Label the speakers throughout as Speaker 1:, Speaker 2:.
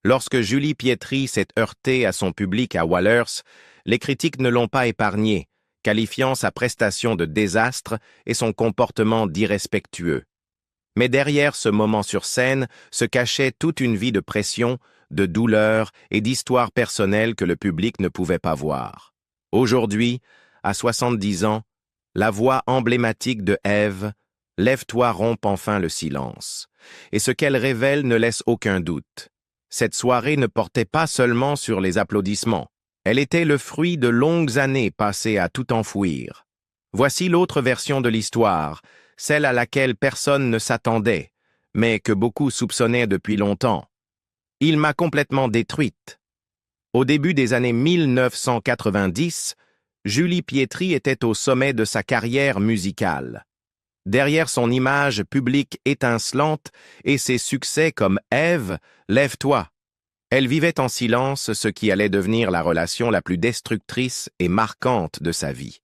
Speaker 1: Lorsque Julie Pietri s'est heurtée à son public à Wallers, les critiques ne l'ont pas épargnée, qualifiant sa prestation de désastre et son comportement d'irrespectueux. Mais derrière ce moment sur scène se cachait toute une vie de pression, de douleur et d'histoires personnelles que le public ne pouvait pas voir. Aujourd'hui, à 70 ans, la voix emblématique de Ève, Lève-toi rompt enfin le silence. Et ce qu'elle révèle ne laisse aucun doute. Cette soirée ne portait pas seulement sur les applaudissements. Elle était le fruit de longues années passées à tout enfouir. Voici l'autre version de l'histoire, celle à laquelle personne ne s'attendait, mais que beaucoup soupçonnaient depuis longtemps. Il m'a complètement détruite. Au début des années 1990, Julie Pietri était au sommet de sa carrière musicale. Derrière son image publique étincelante et ses succès comme Ève, Lève-toi, elle vivait en silence ce qui allait devenir la relation la plus destructrice et marquante de sa vie.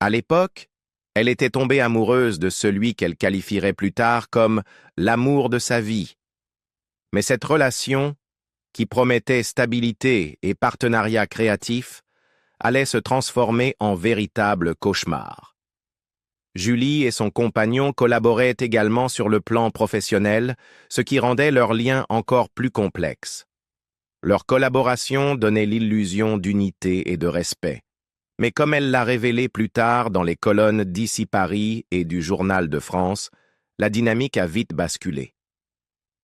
Speaker 1: À l'époque, elle était tombée amoureuse de celui qu'elle qualifierait plus tard comme l'amour de sa vie. Mais cette relation, qui promettait stabilité et partenariat créatif, allait se transformer en véritable cauchemar. Julie et son compagnon collaboraient également sur le plan professionnel, ce qui rendait leur lien encore plus complexe. Leur collaboration donnait l'illusion d'unité et de respect. Mais comme elle l'a révélé plus tard dans les colonnes d'Ici Paris et du Journal de France, la dynamique a vite basculé.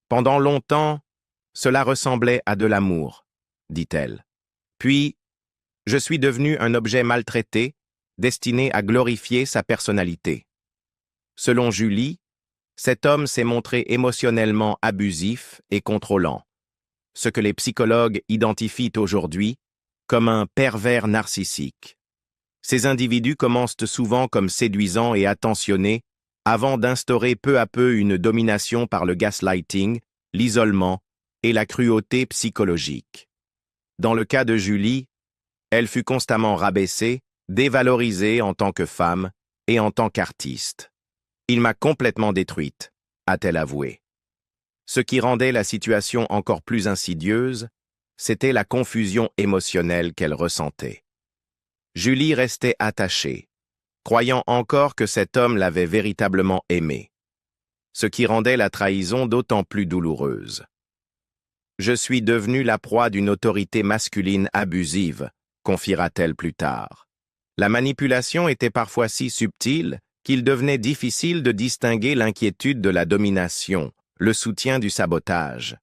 Speaker 1: Pendant longtemps, cela ressemblait à de l'amour, dit-elle. Puis, je suis devenu un objet maltraité, destiné à glorifier sa personnalité. Selon Julie, cet homme s'est montré émotionnellement abusif et contrôlant, ce que les psychologues identifient aujourd'hui comme un pervers narcissique. Ces individus commencent souvent comme séduisants et attentionnés avant d'instaurer peu à peu une domination par le gaslighting, l'isolement et la cruauté psychologique. Dans le cas de Julie, elle fut constamment rabaissée, dévalorisée en tant que femme et en tant qu'artiste. Il m'a complètement détruite, a-t-elle avoué. Ce qui rendait la situation encore plus insidieuse, c'était la confusion émotionnelle qu'elle ressentait. Julie restait attachée, croyant encore que cet homme l'avait véritablement aimée, ce qui rendait la trahison d'autant plus douloureuse. Je suis devenue la proie d'une autorité masculine abusive, confiera-t-elle plus tard. La manipulation était parfois si subtile qu'il devenait difficile de distinguer l'inquiétude de la domination, le soutien du sabotage.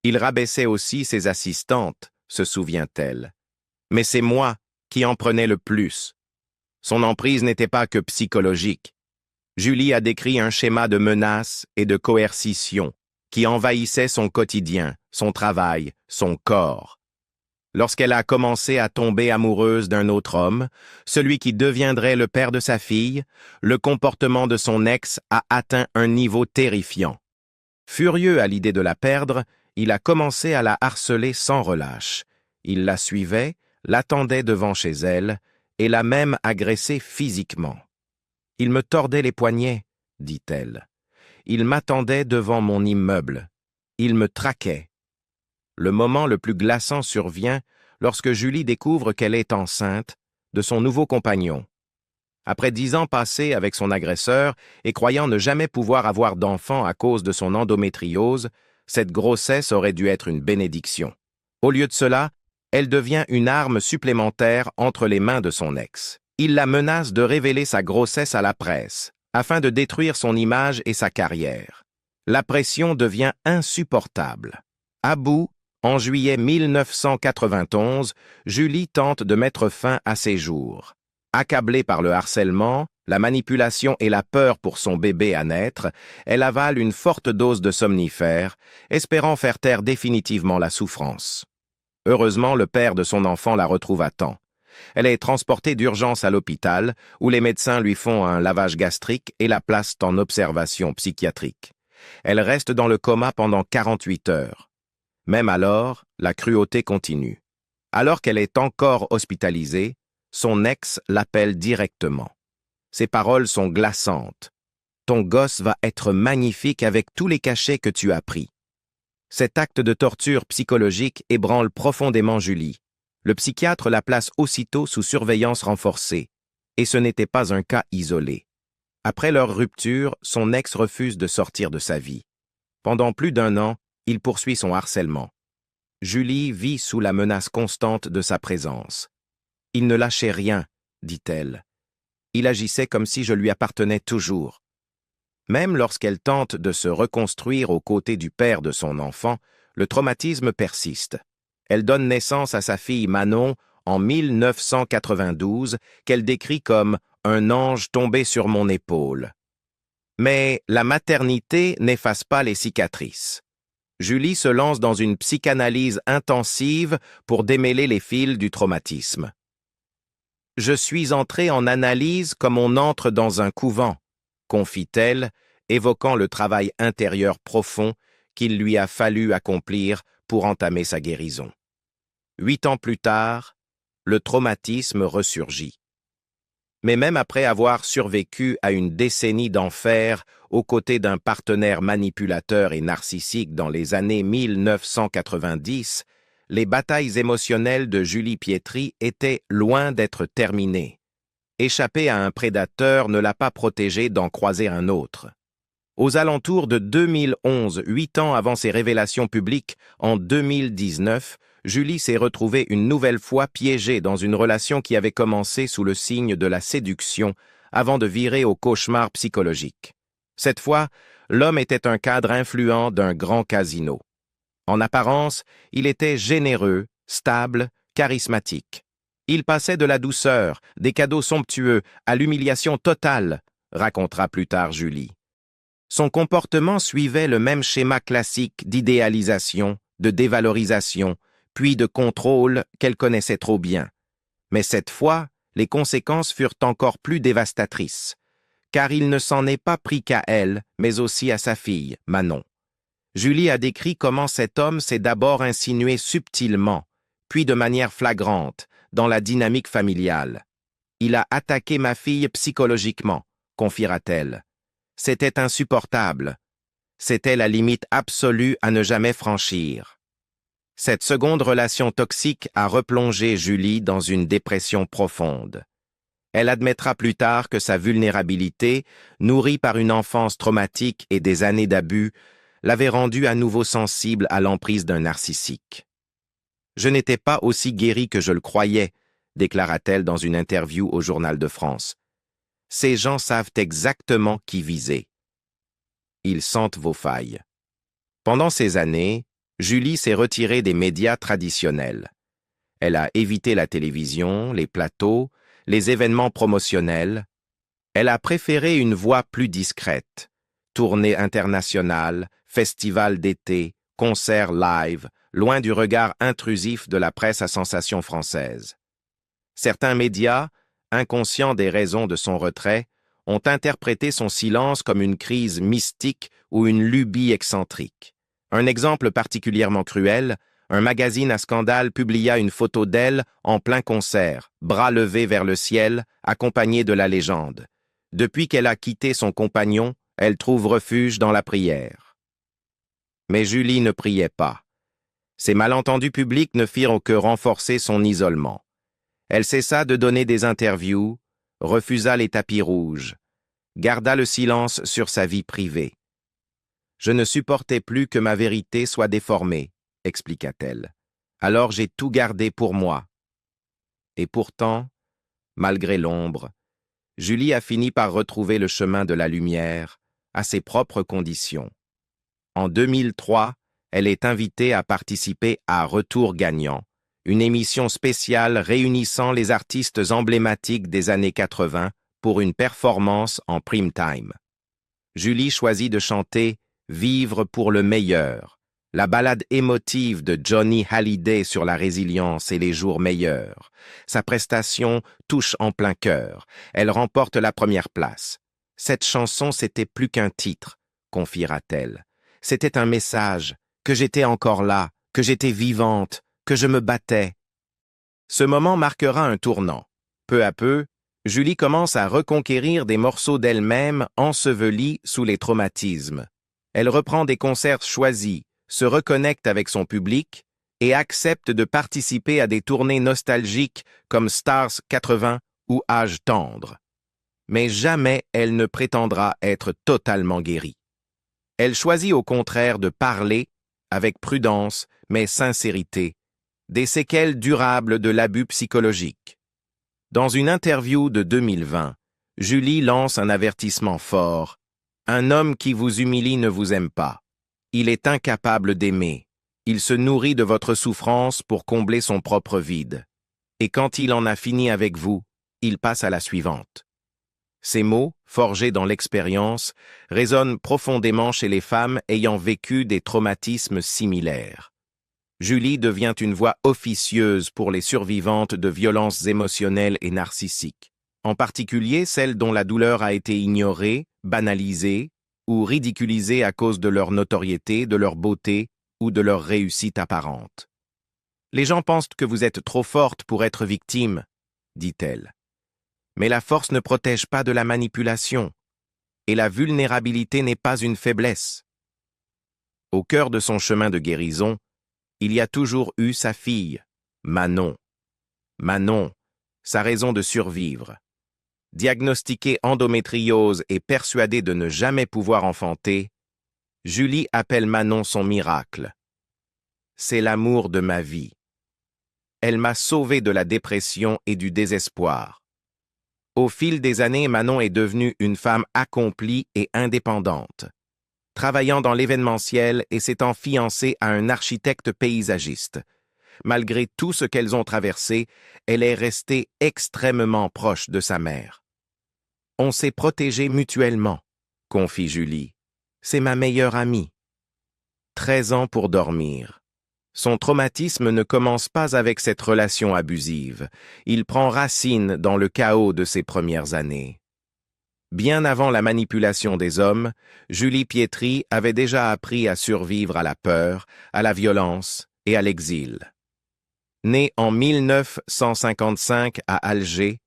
Speaker 1: Il rabaissait aussi ses assistantes, se souvient-elle. Mais c'est moi qui en prenais le plus. Son emprise n'était pas que psychologique. Julie a décrit un schéma de menaces et de coercition qui envahissait son quotidien, son travail, son corps. Lorsqu'elle a commencé à tomber amoureuse d'un autre homme, celui qui deviendrait le père de sa fille, le comportement de son ex a atteint un niveau terrifiant. Furieux à l'idée de la perdre, il a commencé à la harceler sans relâche. Il la suivait, l'attendait devant chez elle, et l'a même agressée physiquement. « Il me tordait les poignets, » dit-elle. « Il m'attendait devant mon immeuble. Il me traquait. » Le moment le plus glaçant survient lorsque Julie découvre qu'elle est enceinte de son nouveau compagnon. Après 10 ans passés avec son agresseur et croyant ne jamais pouvoir avoir d'enfant à cause de son endométriose, cette grossesse aurait dû être une bénédiction. Au lieu de cela, elle devient une arme supplémentaire entre les mains de son ex. Il la menace de révéler sa grossesse à la presse, afin de détruire son image et sa carrière. La pression devient insupportable. À bout, en juillet 1991, Julie tente de mettre fin à ses jours. Accablée par le harcèlement, la manipulation et la peur pour son bébé à naître, elle avale une forte dose de somnifères, espérant faire taire définitivement la souffrance. Heureusement, le père de son enfant la retrouve à temps. Elle est transportée d'urgence à l'hôpital, où les médecins lui font un lavage gastrique et la placent en observation psychiatrique. Elle reste dans le coma pendant 48 heures. Même alors, la cruauté continue. Alors qu'elle est encore hospitalisée, son ex l'appelle directement. Ses paroles sont glaçantes. « Ton gosse va être magnifique avec tous les cachets que tu as pris. » Cet acte de torture psychologique ébranle profondément Julie. Le psychiatre la place aussitôt sous surveillance renforcée. Et ce n'était pas un cas isolé. Après leur rupture, son ex refuse de sortir de sa vie. Pendant plus d'1 an, il poursuit son harcèlement. Julie vit sous la menace constante de sa présence. « Il ne lâchait rien », dit-elle. « Il agissait comme si je lui appartenais toujours. » Même lorsqu'elle tente de se reconstruire aux côtés du père de son enfant, le traumatisme persiste. Elle donne naissance à sa fille Manon en 1992, qu'elle décrit comme « un ange tombé sur mon épaule ». Mais la maternité n'efface pas les cicatrices. Julie se lance dans une psychanalyse intensive pour démêler les fils du traumatisme. « Je suis entrée en analyse comme on entre dans un couvent », confie-t-elle, évoquant le travail intérieur profond qu'il lui a fallu accomplir pour entamer sa guérison. 8 ans plus tard, le traumatisme ressurgit. Mais même après avoir survécu à une décennie d'enfer aux côtés d'un partenaire manipulateur et narcissique dans les années 1990, les batailles émotionnelles de Julie Pietri étaient loin d'être terminées. Échapper à un prédateur ne l'a pas protégée d'en croiser un autre. Aux alentours de 2011, 8 ans avant ses révélations publiques, en 2019, Julie s'est retrouvée une nouvelle fois piégée dans une relation qui avait commencé sous le signe de la séduction avant de virer au cauchemar psychologique. Cette fois, l'homme était un cadre influent d'un grand casino. En apparence, il était généreux, stable, charismatique. Il passait de la douceur, des cadeaux somptueux, à l'humiliation totale, racontera plus tard Julie. Son comportement suivait le même schéma classique d'idéalisation, de dévalorisation, puis de contrôle qu'elle connaissait trop bien. Mais cette fois, les conséquences furent encore plus dévastatrices, car il ne s'en est pas pris qu'à elle, mais aussi à sa fille, Manon. Julie a décrit comment cet homme s'est d'abord insinué subtilement, puis de manière flagrante, dans la dynamique familiale. « Il a attaqué ma fille psychologiquement », confiera-t-elle. « C'était insupportable. C'était la limite absolue à ne jamais franchir. » Cette seconde relation toxique a replongé Julie dans une dépression profonde. Elle admettra plus tard que sa vulnérabilité, nourrie par une enfance traumatique et des années d'abus, l'avait rendue à nouveau sensible à l'emprise d'un narcissique. « Je n'étais pas aussi guérie que je le croyais », déclara-t-elle dans une interview au Journal de France. « Ces gens savent exactement qui viser. Ils sentent vos failles. » Pendant ces années, Julie s'est retirée des médias traditionnels. Elle a évité la télévision, les plateaux, les événements promotionnels. Elle a préféré une voie plus discrète. Tournées internationales, festivals d'été, concerts live, loin du regard intrusif de la presse à sensation française. Certains médias, inconscients des raisons de son retrait, ont interprété son silence comme une crise mystique ou une lubie excentrique. Un exemple particulièrement cruel, un magazine à scandale publia une photo d'elle en plein concert, bras levés vers le ciel, accompagnée de la légende. Depuis qu'elle a quitté son compagnon, elle trouve refuge dans la prière. Mais Julie ne priait pas. Ces malentendus publics ne firent que renforcer son isolement. Elle cessa de donner des interviews, refusa les tapis rouges, garda le silence sur sa vie privée. « Je ne supportais plus que ma vérité soit déformée », expliqua-t-elle. « Alors j'ai tout gardé pour moi. » Et pourtant, malgré l'ombre, Julie a fini par retrouver le chemin de la lumière à ses propres conditions. En 2003, elle est invitée à participer à Retour gagnant, une émission spéciale réunissant les artistes emblématiques des années 80 pour une performance en prime time. Julie choisit de chanter « Vivre pour le meilleur », la ballade émotive de Johnny Hallyday sur la résilience et les jours meilleurs. Sa prestation touche en plein cœur. Elle remporte la première place. Cette chanson, c'était plus qu'un titre, confiera-t-elle. C'était un message, que j'étais encore là, que j'étais vivante, que je me battais. Ce moment marquera un tournant. Peu à peu, Julie commence à reconquérir des morceaux d'elle-même ensevelis sous les traumatismes. Elle reprend des concerts choisis, se reconnecte avec son public et accepte de participer à des tournées nostalgiques comme Stars 80 ou Âge tendre. Mais jamais elle ne prétendra être totalement guérie. Elle choisit au contraire de parler, avec prudence mais sincérité, des séquelles durables de l'abus psychologique. Dans une interview de 2020, Julie lance un avertissement fort. « Un homme qui vous humilie ne vous aime pas. Il est incapable d'aimer. Il se nourrit de votre souffrance pour combler son propre vide. Et quand il en a fini avec vous, il passe à la suivante. » Ces mots, forgés dans l'expérience, résonnent profondément chez les femmes ayant vécu des traumatismes similaires. Julie devient une voix officieuse pour les survivantes de violences émotionnelles et narcissiques, en particulier celles dont la douleur a été ignorée, banalisée ou ridiculisée à cause de leur notoriété, de leur beauté ou de leur réussite apparente. « Les gens pensent que vous êtes trop forte pour être victime, » dit-elle. Mais la force ne protège pas de la manipulation, et la vulnérabilité n'est pas une faiblesse. Au cœur de son chemin de guérison, il y a toujours eu sa fille, Manon. Manon, sa raison de survivre. Diagnostiquée endométriose et persuadée de ne jamais pouvoir enfanter, Julie appelle Manon son miracle. C'est l'amour de ma vie. Elle m'a sauvé de la dépression et du désespoir. Au fil des années, Manon est devenue une femme accomplie et indépendante, travaillant dans l'événementiel et s'étant fiancée à un architecte paysagiste. Malgré tout ce qu'elles ont traversé, elle est restée extrêmement proche de sa mère. « On s'est protégés mutuellement », confie Julie. « C'est ma meilleure amie. » 13 ans pour dormir. Son traumatisme ne commence pas avec cette relation abusive. Il prend racine dans le chaos de ses premières années. Bien avant la manipulation des hommes, Julie Pietri avait déjà appris à survivre à la peur, à la violence et à l'exil. Née en 1955 à Alger,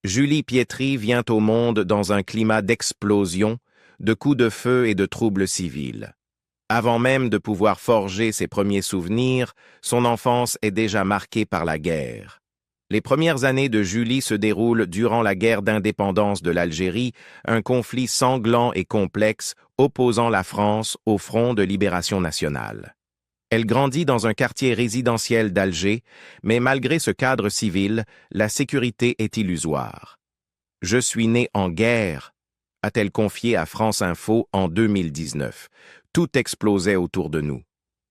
Speaker 1: Julie Pietri vient au monde dans un climat d'explosion, de coups de feu et de troubles civils. Avant même de pouvoir forger ses premiers souvenirs, son enfance est déjà marquée par la guerre. Les premières années de Julie se déroulent durant la guerre d'indépendance de l'Algérie, un conflit sanglant et complexe opposant la France au Front de libération nationale. Elle grandit dans un quartier résidentiel d'Alger, mais malgré ce cadre civil, la sécurité est illusoire. « Je suis née en guerre », a-t-elle confié à France Info en 2019. Tout explosait autour de nous.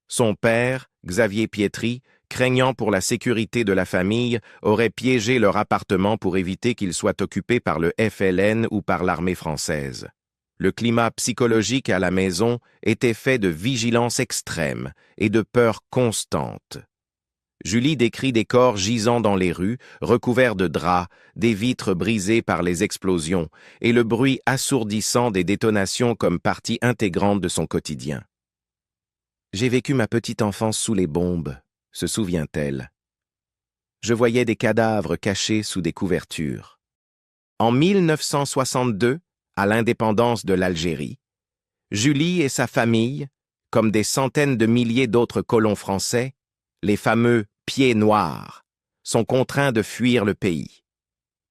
Speaker 1: Son père, Xavier Pietri, craignant pour la sécurité de la famille, aurait piégé leur appartement pour éviter qu'il soit occupé par le FLN ou par l'armée française. Le climat psychologique à la maison était fait de vigilance extrême et de peur constante. Julie décrit des corps gisant dans les rues, recouverts de draps, des vitres brisées par les explosions et le bruit assourdissant des détonations comme partie intégrante de son quotidien. « J'ai vécu ma petite enfance sous les bombes », se souvient-elle. « Je voyais des cadavres cachés sous des couvertures. » En 1962, à l'indépendance de l'Algérie, Julie et sa famille, comme des centaines de milliers d'autres colons français, les fameux « pieds noirs », sont contraints de fuir le pays.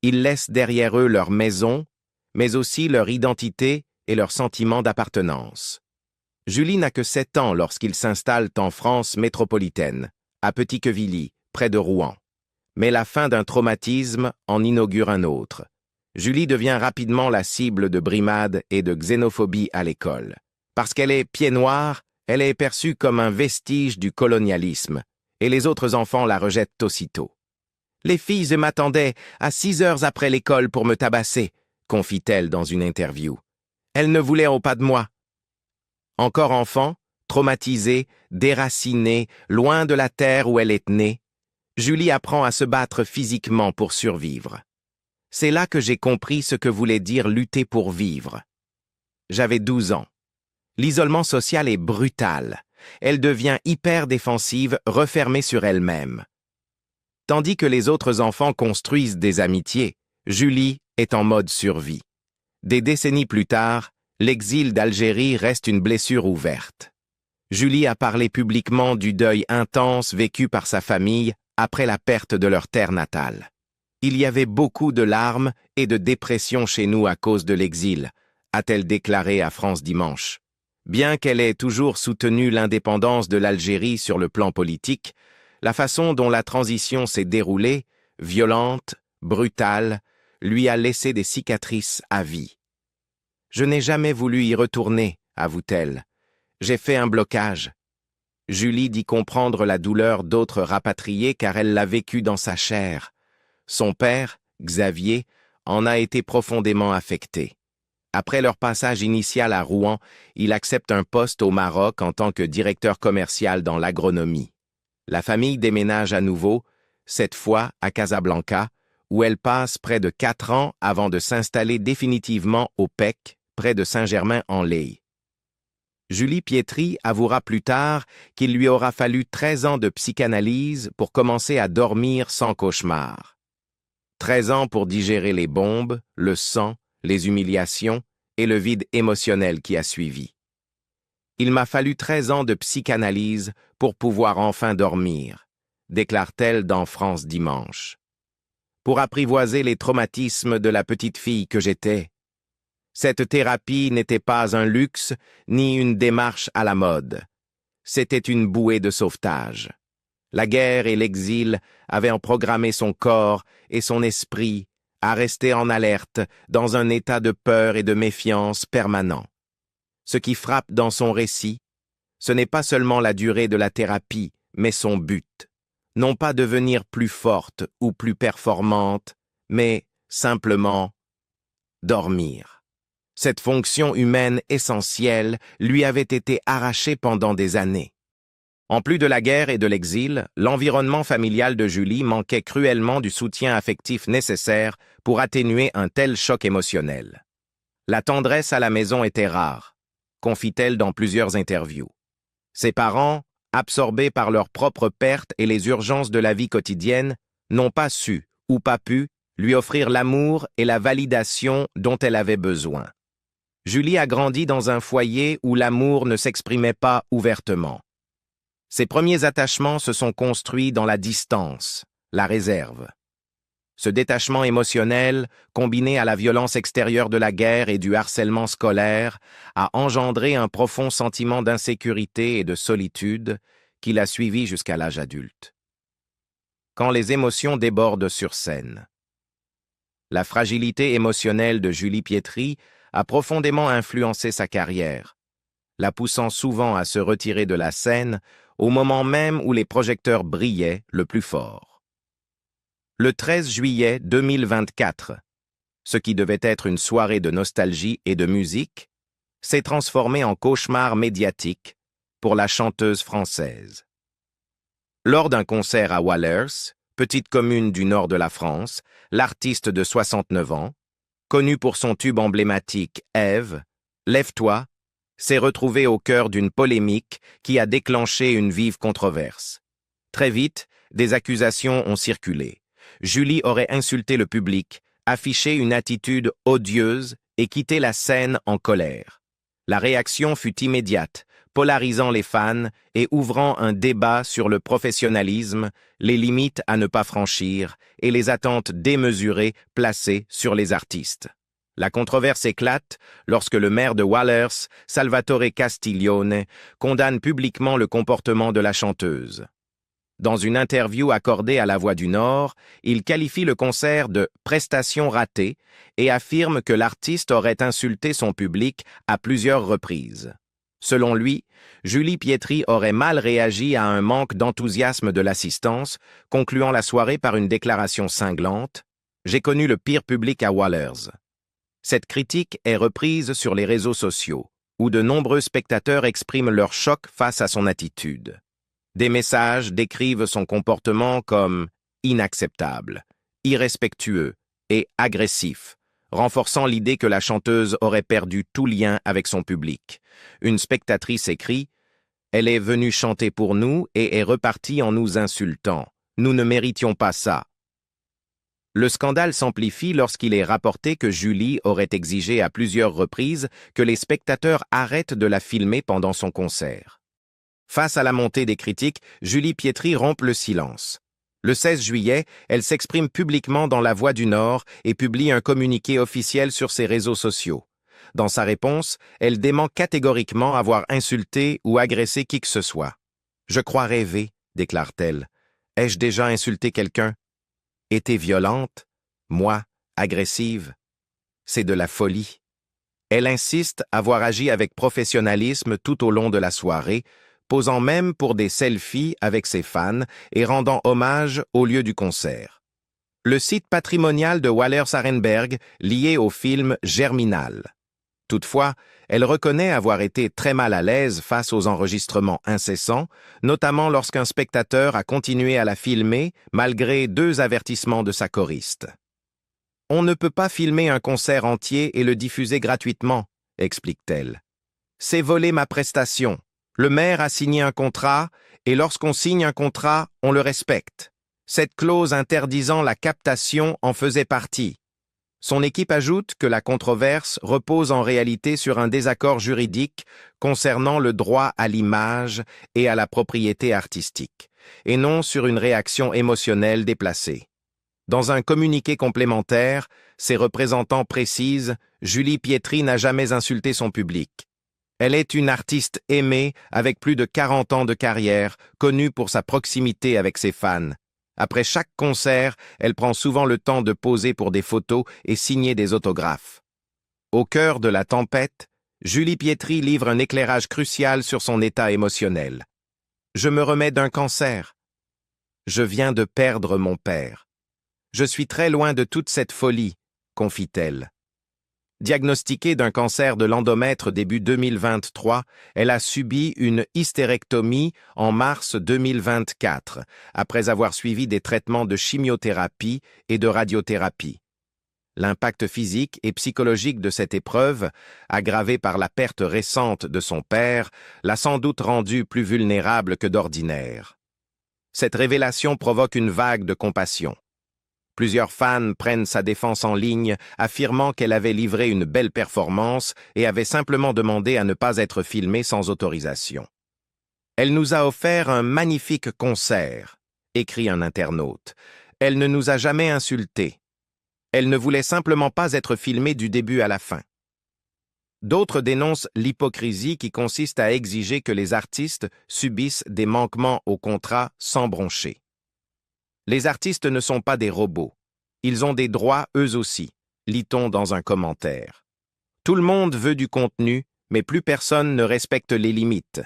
Speaker 1: Ils laissent derrière eux leur maison, mais aussi leur identité et leur sentiment d'appartenance. Julie n'a que 7 ans lorsqu'ils s'installent en France métropolitaine, à Petit-Quevilly, près de Rouen. Mais la fin d'un traumatisme en inaugure un autre. Julie devient rapidement la cible de brimades et de xénophobie à l'école. Parce qu'elle est pied noir, elle est perçue comme un vestige du colonialisme, et les autres enfants la rejettent aussitôt. « Les filles m'attendaient à 6 heures après l'école pour me tabasser », confie-t-elle dans une interview. « Elles ne voulaient pas de moi. » Encore enfant, traumatisée, déracinée, loin de la terre où elle est née, Julie apprend à se battre physiquement pour survivre. C'est là que j'ai compris ce que voulait dire lutter pour vivre. J'avais 12 ans. L'isolement social est brutal. Elle devient hyper défensive, refermée sur elle-même. Tandis que les autres enfants construisent des amitiés, Julie est en mode survie. Des décennies plus tard, l'exil d'Algérie reste une blessure ouverte. Julie a parlé publiquement du deuil intense vécu par sa famille après la perte de leur terre natale. Il y avait beaucoup de larmes et de dépression chez nous à cause de l'exil, a-t-elle déclaré à France Dimanche. Bien qu'elle ait toujours soutenu l'indépendance de l'Algérie sur le plan politique, la façon dont la transition s'est déroulée, violente, brutale, lui a laissé des cicatrices à vie. « Je n'ai jamais voulu y retourner », avoue-t-elle. « J'ai fait un blocage. » Julie dit comprendre la douleur d'autres rapatriés car elle l'a vécu dans sa chair. Son père, Xavier, en a été profondément affecté. Après leur passage initial à Rouen, il accepte un poste au Maroc en tant que directeur commercial dans l'agronomie. La famille déménage à nouveau, cette fois à Casablanca, où elle passe près de 4 ans avant de s'installer définitivement au PEC, près de Saint-Germain-en-Laye. Julie Pietri avouera plus tard qu'il lui aura fallu 13 ans de psychanalyse pour commencer à dormir sans cauchemar. 13 ans pour digérer les bombes, le sang, les humiliations et le vide émotionnel qui a suivi. Il m'a fallu 13 ans de psychanalyse pour pouvoir enfin dormir, déclare-t-elle dans France Dimanche. Pour apprivoiser les traumatismes de la petite fille que j'étais. Cette thérapie n'était pas un luxe ni une démarche à la mode. C'était une bouée de sauvetage. La guerre et l'exil avaient programmé son corps et son esprit à rester en alerte dans un état de peur et de méfiance permanent. Ce qui frappe dans son récit, ce n'est pas seulement la durée de la thérapie, mais son but. Non pas devenir plus forte ou plus performante, mais simplement dormir. Cette fonction humaine essentielle lui avait été arrachée pendant des années. En plus de la guerre et de l'exil, l'environnement familial de Julie manquait cruellement du soutien affectif nécessaire pour atténuer un tel choc émotionnel. La tendresse à la maison était rare, confie-t-elle dans plusieurs interviews. Ses parents, absorbés par leurs propres pertes et les urgences de la vie quotidienne, n'ont pas su, ou pas pu, lui offrir l'amour et la validation dont elle avait besoin. Julie a grandi dans un foyer où l'amour ne s'exprimait pas ouvertement. Ses premiers attachements se sont construits dans la distance, la réserve. Ce détachement émotionnel, combiné à la violence extérieure de la guerre et du harcèlement scolaire, a engendré un profond sentiment d'insécurité et de solitude qui l'a suivi jusqu'à l'âge adulte. Quand les émotions débordent sur scène. La fragilité émotionnelle de Julie Pietri a profondément influencé sa carrière, la poussant souvent à se retirer de la scène au moment même où les projecteurs brillaient le plus fort. Le 13 juillet 2024, ce qui devait être une soirée de nostalgie et de musique, s'est transformé en cauchemar médiatique pour la chanteuse française. Lors d'un concert à Wallers, petite commune du nord de la France, l'artiste de 69 ans, connu pour son tube emblématique « Ève », Lève-toi, s'est retrouvé au cœur d'une polémique qui a déclenché une vive controverse. Très vite, des accusations ont circulé. Julie aurait insulté le public, affiché une attitude odieuse et quitté la scène en colère. La réaction fut immédiate, polarisant les fans et ouvrant un débat sur le professionnalisme, les limites à ne pas franchir et les attentes démesurées placées sur les artistes. La controverse éclate lorsque le maire de Wallers, Salvatore Castiglione, condamne publiquement le comportement de la chanteuse. Dans une interview accordée à La Voix du Nord, il qualifie le concert de « prestation ratée » et affirme que l'artiste aurait insulté son public à plusieurs reprises. Selon lui, Julie Pietri aurait mal réagi à un manque d'enthousiasme de l'assistance, concluant la soirée par une déclaration cinglante « J'ai connu le pire public à Wallers ». Cette critique est reprise sur les réseaux sociaux, où de nombreux spectateurs expriment leur choc face à son attitude. Des messages décrivent son comportement comme inacceptable, irrespectueux et agressif, renforçant l'idée que la chanteuse aurait perdu tout lien avec son public. Une spectatrice écrit « Elle est venue chanter pour nous et est repartie en nous insultant. Nous ne méritions pas ça. » Le scandale s'amplifie lorsqu'il est rapporté que Julie aurait exigé à plusieurs reprises que les spectateurs arrêtent de la filmer pendant son concert. Face à la montée des critiques, Julie Pietri rompt le silence. Le 16 juillet, elle s'exprime publiquement dans La Voix du Nord et publie un communiqué officiel sur ses réseaux sociaux. Dans sa réponse, elle dément catégoriquement avoir insulté ou agressé qui que ce soit. « Je crois rêver », déclare-t-elle. « Ai-je déjà insulté quelqu'un? Été violente? Moi, agressive? C'est de la folie. » Elle insiste avoir agi avec professionnalisme tout au long de la soirée, posant même pour des selfies avec ses fans et rendant hommage au lieu du concert. Le site patrimonial de Wallers-Arenberg, lié au film Germinal. Toutefois, elle reconnaît avoir été très mal à l'aise face aux enregistrements incessants, notamment lorsqu'un spectateur a continué à la filmer malgré 2 avertissements de sa choriste. « On ne peut pas filmer un concert entier et le diffuser gratuitement », explique-t-elle. « C'est voler ma prestation. Le maire a signé un contrat, et lorsqu'on signe un contrat, on le respecte. Cette clause interdisant la captation en faisait partie. » Son équipe ajoute que la controverse repose en réalité sur un désaccord juridique concernant le droit à l'image et à la propriété artistique, et non sur une réaction émotionnelle déplacée. Dans un communiqué complémentaire, ses représentants précisent « Julie Pietri n'a jamais insulté son public. Elle est une artiste aimée avec plus de 40 ans de carrière, connue pour sa proximité avec ses fans. Après chaque concert, elle prend souvent le temps de poser pour des photos et signer des autographes. » Au cœur de la tempête, Julie Pietri livre un éclairage crucial sur son état émotionnel. « Je me remets d'un cancer. Je viens de perdre mon père. Je suis très loin de toute cette folie, » confie-t-elle. Diagnostiquée d'un cancer de l'endomètre début 2023, elle a subi une hystérectomie en mars 2024, après avoir suivi des traitements de chimiothérapie et de radiothérapie. L'impact physique et psychologique de cette épreuve, aggravée par la perte récente de son père, l'a sans doute rendue plus vulnérable que d'ordinaire. Cette révélation provoque une vague de compassion. Plusieurs fans prennent sa défense en ligne, affirmant qu'elle avait livré une belle performance et avait simplement demandé à ne pas être filmée sans autorisation. « Elle nous a offert un magnifique concert », écrit un internaute. « Elle ne nous a jamais insultés. Elle ne voulait simplement pas être filmée du début à la fin. » D'autres dénoncent l'hypocrisie qui consiste à exiger que les artistes subissent des manquements au contrat sans broncher. Les artistes ne sont pas des robots. Ils ont des droits eux aussi, lit-on dans un commentaire. Tout le monde veut du contenu, mais plus personne ne respecte les limites.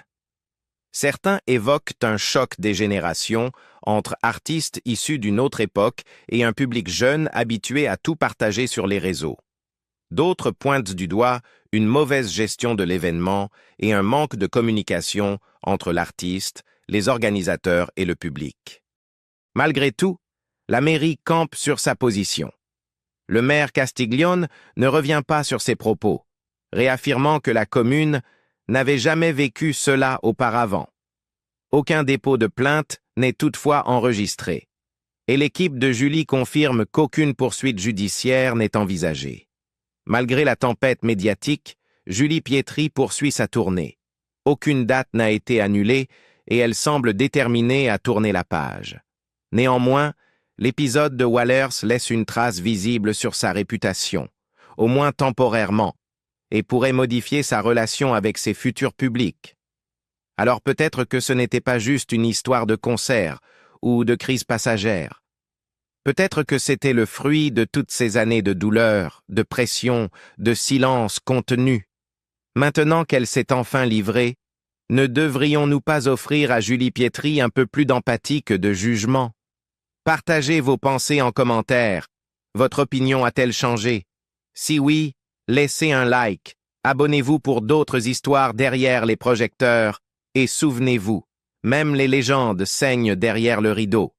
Speaker 1: Certains évoquent un choc des générations entre artistes issus d'une autre époque et un public jeune habitué à tout partager sur les réseaux. D'autres pointent du doigt une mauvaise gestion de l'événement et un manque de communication entre l'artiste, les organisateurs et le public. Malgré tout, la mairie campe sur sa position. Le maire Castiglione ne revient pas sur ses propos, réaffirmant que la commune n'avait jamais vécu cela auparavant. Aucun dépôt de plainte n'est toutefois enregistré, et l'équipe de Julie confirme qu'aucune poursuite judiciaire n'est envisagée. Malgré la tempête médiatique, Julie Pietri poursuit sa tournée. Aucune date n'a été annulée et elle semble déterminée à tourner la page. Néanmoins, l'épisode de Wallers laisse une trace visible sur sa réputation, au moins temporairement, et pourrait modifier sa relation avec ses futurs publics. Alors peut-être que ce n'était pas juste une histoire de concert ou de crise passagère. Peut-être que c'était le fruit de toutes ces années de douleur, de pression, de silence contenu. Maintenant qu'elle s'est enfin livrée, ne devrions-nous pas offrir à Julie Pietri un peu plus d'empathie que de jugement? Partagez vos pensées en commentaire. Votre opinion a-t-elle changé? Si oui, laissez un like, abonnez-vous pour d'autres histoires derrière les projecteurs, et souvenez-vous, même les légendes saignent derrière le rideau.